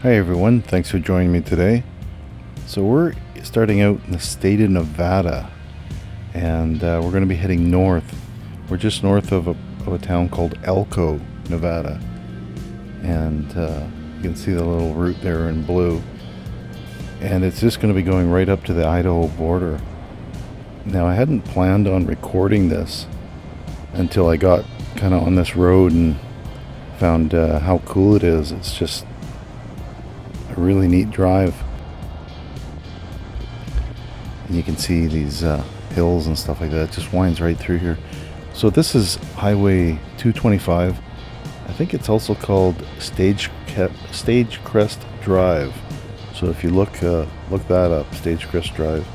Hi everyone, thanks for joining me today. So we're starting out in the state of Nevada, and we're going to be heading north. We're just north of a town called Elko, Nevada, and you can see the little route there in blue. And it's just going to be going right up to the Idaho border. Now I hadn't planned on recording this until I got kind of on this road and found how cool it is. It's just a really neat drive, and you can see these hills and stuff like that. It just winds right through here. So this is Highway 225. I think it's also called Stagecrest Drive. So if you look that up, Stagecrest Drive.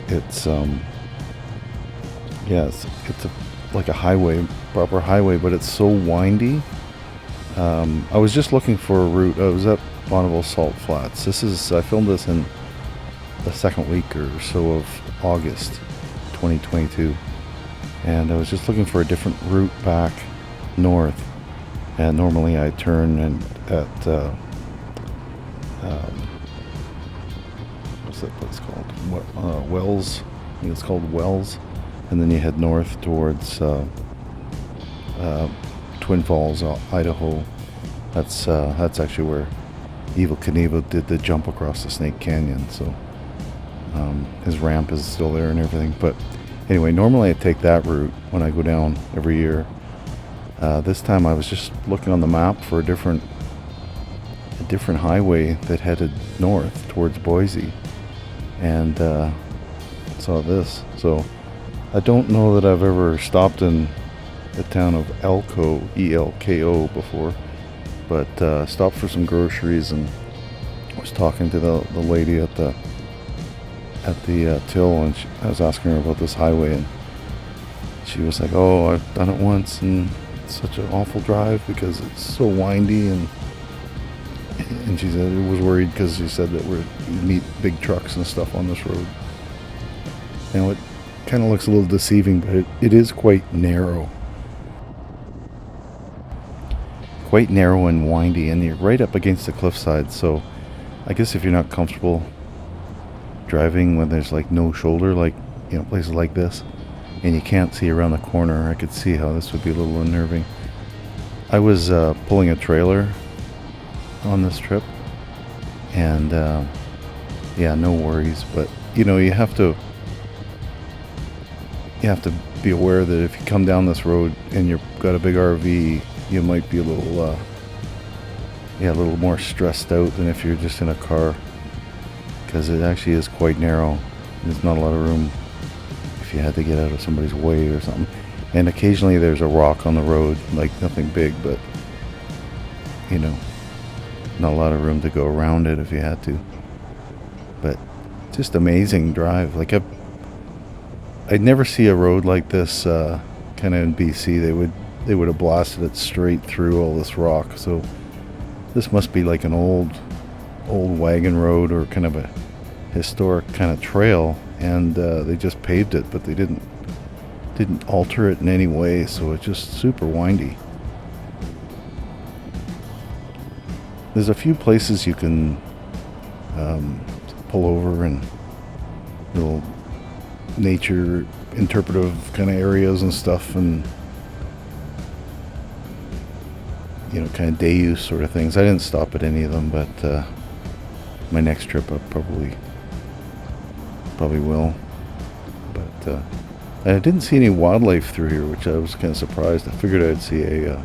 It's like a highway, proper highway, but it's so windy. I was just looking for a route. I was at Bonneville Salt Flats. I filmed this in the second week or so of August 2022, and I was just looking for a different route back north. And normally I turn at what's that place called? Wells. I think it's called Wells, and then you head north towards Twin Falls, Idaho. That's actually where Evel Knievel did the jump across the Snake Canyon. So his ramp is still there and everything. But anyway, normally I take that route when I go down every year. This time I was just looking on the map for a different highway that headed north towards Boise, and saw this. So I don't know that I've ever stopped in the town of Elko, E-L-K-O, before, but stopped for some groceries and was talking to the lady at the till, and I was asking her about this highway, and she was like, "Oh, I've done it once, and it's such an awful drive because it's so windy," and she said it was worried because she said that you meet big trucks and stuff on this road. Now it kind of looks a little deceiving, but it is quite narrow. Quite narrow and windy, and you're right up against the cliffside. So I guess if you're not comfortable driving when there's like no shoulder, like places like this, and you can't see around the corner, I could see how this would be a little unnerving. I was pulling a trailer on this trip, and no worries, but you have to be aware that if you come down this road and you've got a big RV, you might be a little more stressed out than if you're just in a car, because it actually is quite narrow. There's not a lot of room if you had to get out of somebody's way or something. And occasionally there's a rock on the road, like nothing big, but not a lot of room to go around it if you had to. But just amazing drive. Like I'd never see a road like this kind of in BC. They would have blasted it straight through all this rock. So this must be like an old wagon road or kind of a historic kind of trail, and they just paved it, but they didn't alter it in any way. So it's just super windy. There's a few places you can pull over, and little nature interpretive kind of areas and stuff, and kind of day use sort of things. I didn't stop at any of them, but my next trip I probably will. But I didn't see any wildlife through here, which I was kind of surprised. I figured I'd see a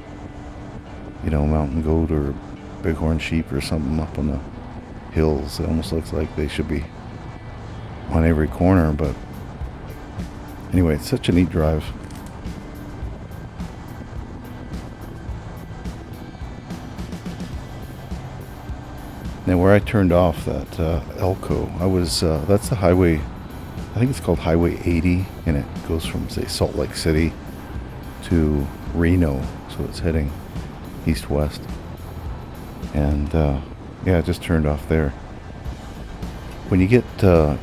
mountain goat or bighorn sheep or something up on the hills. It almost looks like they should be on every corner, but anyway, it's such a neat drive. Now where I turned off that Elko, that's the highway, I think it's called Highway 80, and it goes from, say, Salt Lake City to Reno, so it's heading east-west. And I just turned off there. When you get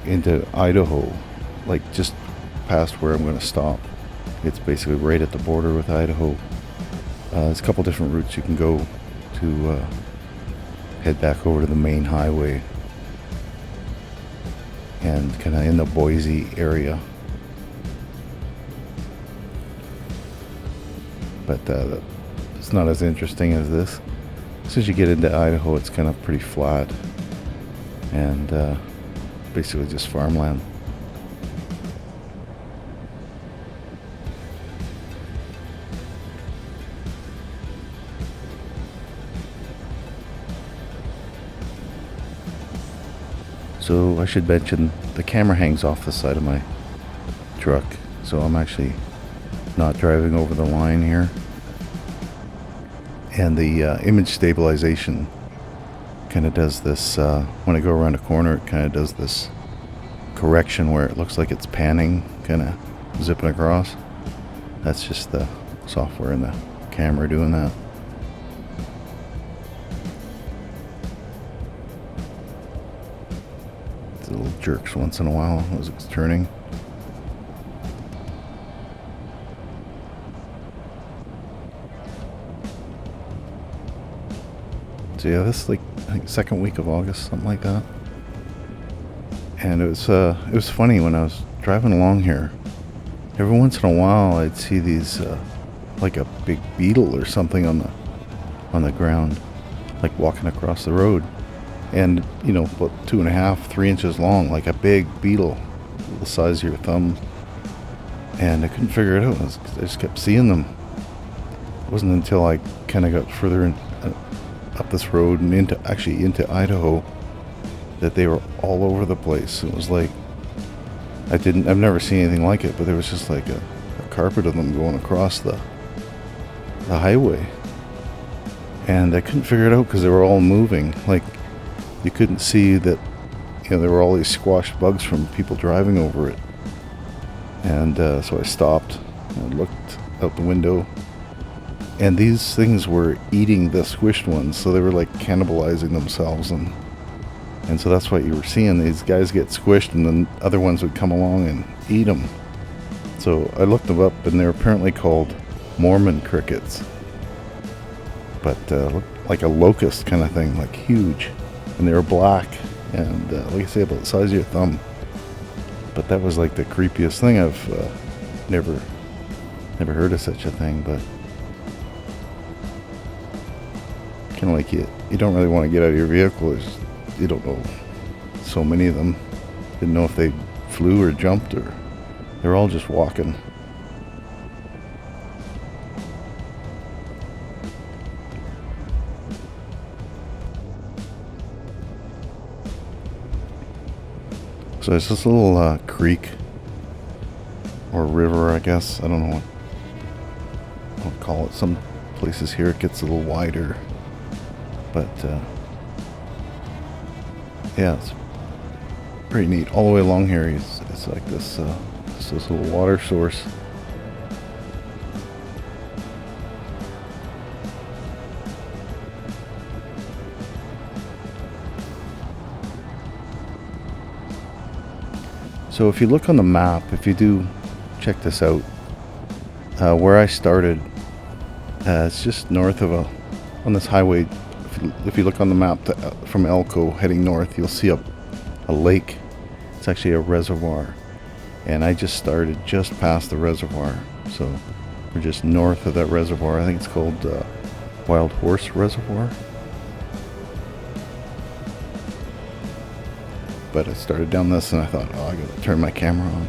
into Idaho, like just past where I'm going to stop, it's basically right at the border with Idaho. There's a couple different routes you can go to head back over to the main highway and kind of in the Boise area. But it's not as interesting as this. As soon as you get into Idaho, it's kind of pretty flat and basically just farmland. So I should mention the camera hangs off the side of my truck, so I'm actually not driving over the line here. And the image stabilization kind of does this, when I go around a corner, it kind of does this correction where it looks like it's panning, kind of zipping across. That's just the software in the camera doing that. It's little jerks once in a while as it's turning. So yeah, this is like, I think, second week of August, something like that. And it was funny when I was driving along here. Every once in a while, I'd see these like a big beetle or something on the ground, like walking across the road, and you know, about 2.5, 3 inches long, like a big beetle, the size of your thumb. And I couldn't figure it out. I just kept seeing them. It wasn't until I kind of got further in, up this road and into Idaho, that they were all over the place. It was like I've never seen anything like it, but there was just like a carpet of them going across the highway, and I couldn't figure it out because they were all moving. Like, you couldn't see that, you know, there were all these squashed bugs from people driving over it. And so I stopped and looked out the window, and these things were eating the squished ones, so they were like cannibalizing themselves, and so that's what you were seeing. These guys get squished, and then other ones would come along and eat them. So I looked them up, and they're apparently called Mormon crickets, but looked like a locust kind of thing, like huge, and they were black, and like I say, about the size of your thumb. But that was like the creepiest thing. I've never heard of such a thing, but kind of like you don't really want to get out of your vehicle. You don't know, so many of them. Didn't know if they flew or jumped, or they're all just walking. So there's this little creek or river, I guess. I don't know what to call it. Some places here it gets a little wider, but yeah, it's pretty neat. All the way along here, it's like this little water source. So if you look on the map, if you do check this out, where I started, it's just north of on this highway. If you look on the map from Elko heading north, you'll see a lake. It's actually a reservoir, and I just started just past the reservoir, so we're just north of that reservoir. I think it's called Wild Horse Reservoir. But I started down this, and I thought, oh, I gotta turn my camera on.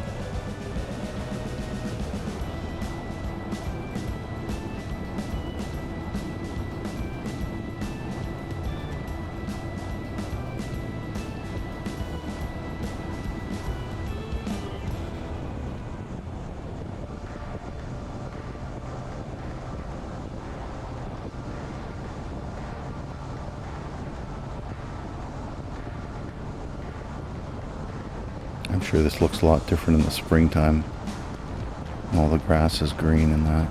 I'm sure this looks a lot different in the springtime. All the grass is green and that.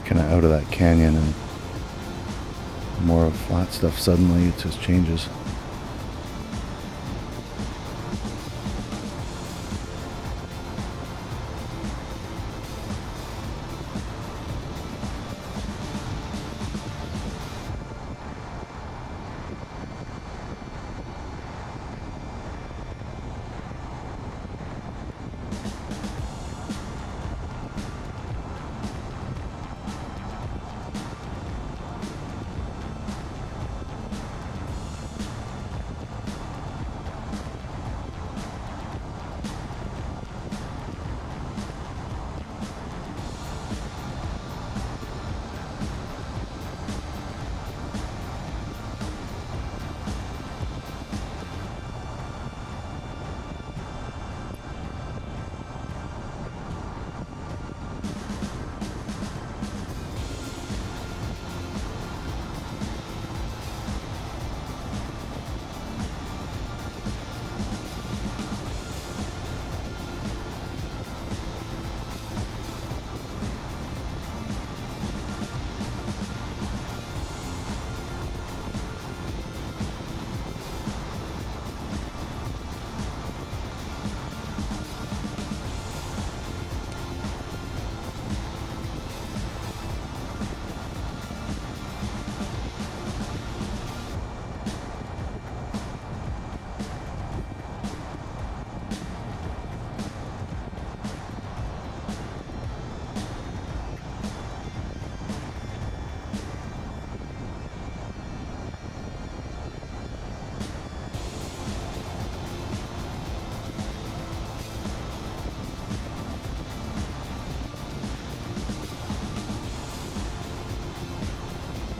kind of out of that canyon and more of flat stuff. Suddenly it just changes.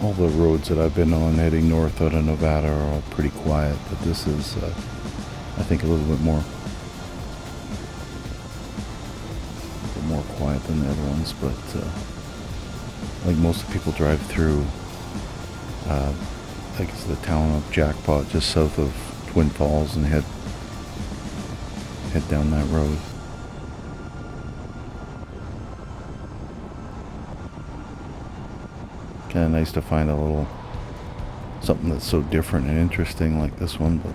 All the roads that I've been on heading north out of Nevada are all pretty quiet, but this is, I think, a little bit more quiet than the other ones. But like most people drive through, I think it's the town of Jackpot, just south of Twin Falls, and head down that road. Kind of nice to find a little something that's so different and interesting like this one, but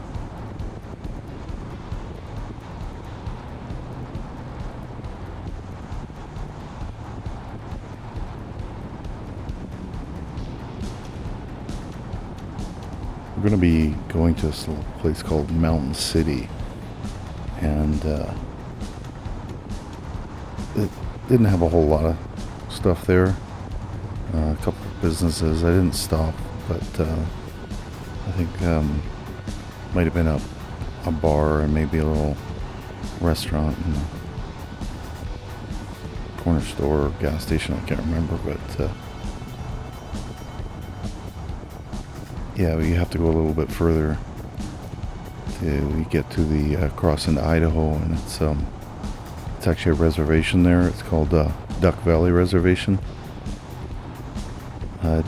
we're going to be going to this little place called Mountain City, and it didn't have a whole lot of stuff there. A couple of businesses. I didn't stop, but I think might have been a bar and maybe a little restaurant and a corner store or gas station. I can't remember, but yeah, you have to go a little bit further to get to the cross into Idaho, and it's actually a reservation there. It's called Duck Valley Reservation. I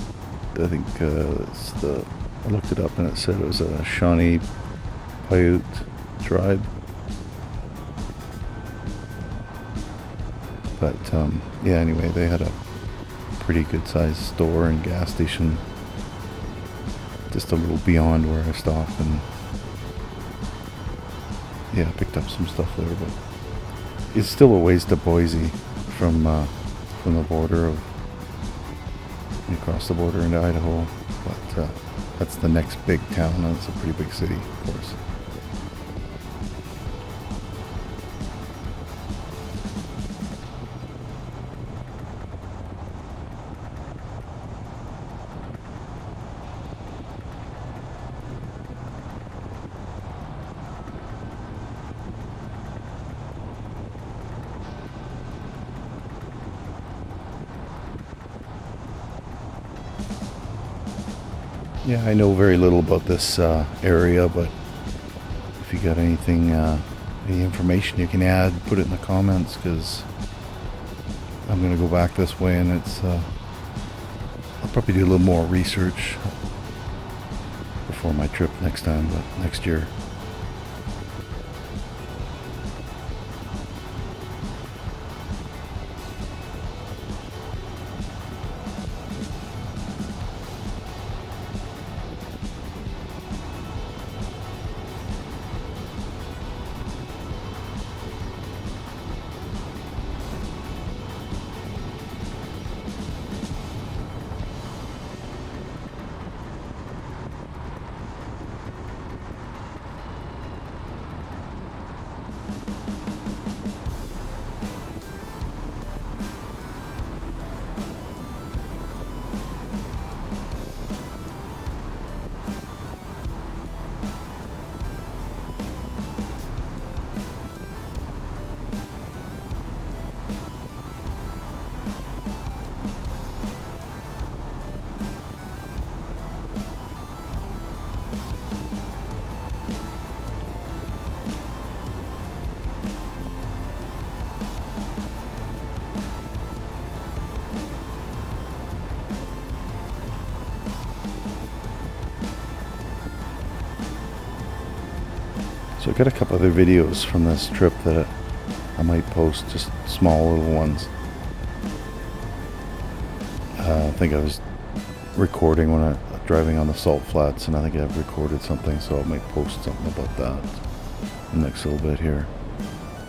think I looked it up and it said it was a Shawnee Paiute tribe. But yeah, anyway, they had a pretty good sized store and gas station just a little beyond where I stopped, and yeah, I picked up some stuff there, but it's still a ways to Boise from the border of across the border into Idaho, but that's the next big town, and it's a pretty big city, of course. Yeah, I know very little about this area, but if you got anything, any information you can add, put it in the comments, because I'm going to go back this way, and it's I'll probably do a little more research before my trip next time, but next year. got a couple other videos from this trip that I might post, just small little ones. I think I was recording when I was driving on the salt flats, and I think I've recorded something, so I might post something about that in the next little bit here.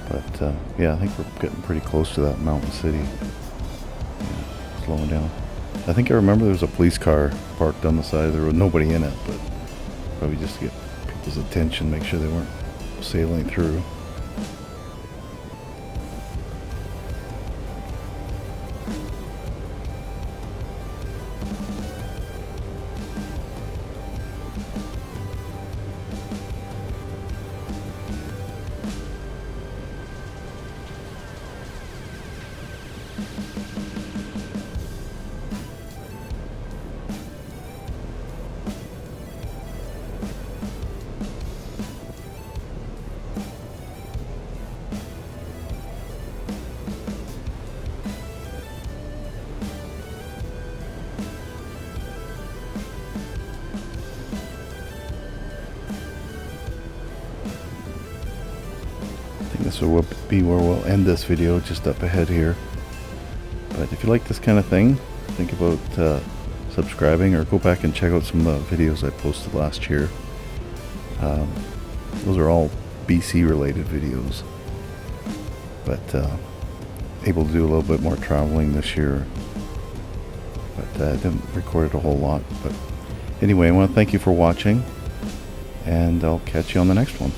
But yeah, I think we're getting pretty close to that mountain city. Yeah, slowing down. I think I remember there was a police car parked on the side of the road, nobody in it, but probably just to get people's attention, make sure they weren't sailing through. This will be where we'll end this video, just up ahead here. But if you like this kind of thing, think about subscribing, or go back and check out some of the videos I posted last year. Those are all BC related videos, but able to do a little bit more traveling this year, but I didn't record it a whole lot. But anyway, I want to thank you for watching, and I'll catch you on the next one.